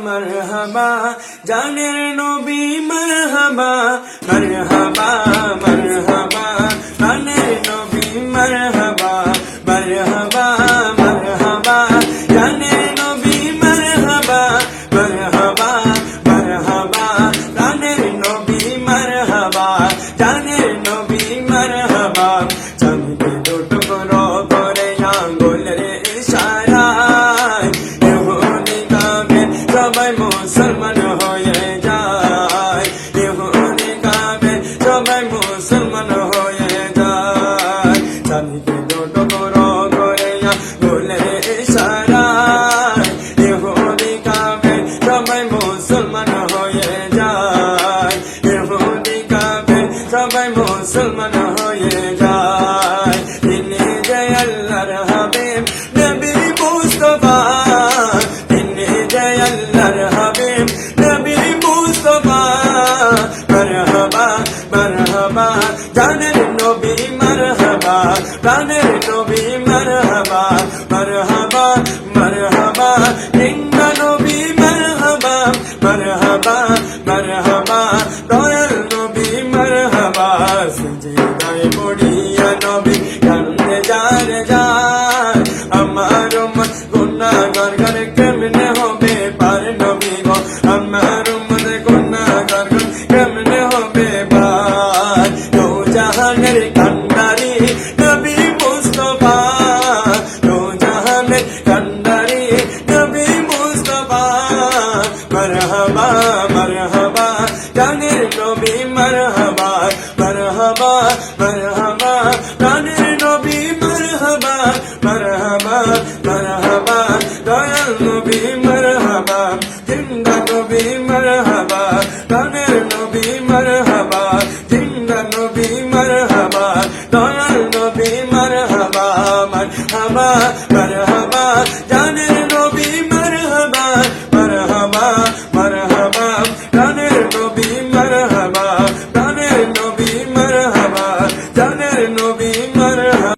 মারহাবা জানের নবী মারহাবা মারহাবা মারহাবা জানের নবী মারহাবা মারহাবা মারহাবা জানের নবী মারহাবা মারহাবা মারহাবা জানের নবী মারহাবা জানের নবী মারহাবা চাঁদকে দুটুকরো করে আঙ্গুলের ইশারায় ইহুদি কাফের সবাই মুসলমান হয়ে যায় ইহুদি কাফের সবাই মুসলমান হয়ে যায় চাঁদকে দুটুকরো করে আঙ্গুলের ইশারায় ইহুদি কাফের সবাই মুসলমান হয়ে যায় ইহুদি কাফের সবাই মুসলমান হয়ে যায় তিনি যে আল্লাহর হাবিব নবী মুস্তাফা তিনি যে আল্লাহর হাবিব নবী মুস্তাফা মারহাবা মারহাবা জানের নবী মারহাবা জানের নবী মারহাবা মারহাবা মারহাবা জিন্দা নবী মারহাবা মারহাবা মারহাবা দয়াল নবী মারহাবা সিজদায় পড়িয়া নবী কান্দে যার যায় আমার উম্মত গুনাহগার গার কেমনে হবে পার নবী গো আমার উম্মত গুনাহগার গার কেমনে হবে পার দো জাহানের কান্ডারি নবী মুস্তাফা দো জাহানের কান্ডারি নবী মুস্তাফা মারহাবা মারহাবা জানের নবী মারহাবা মারহাবা মারহাবা জানের নবী মারহাবা মারহাবা মারহাবা দয়াল নবী মারহাবা জিন্দা নবী মারহাবা জানের নবী মারহাবা জিন্দা নবী মারহাবা দয়াল নবী মারহাবা মারহাবা মারহাবা জানের নবী মারহাবা মারহাবা মারহাবা জানের নবী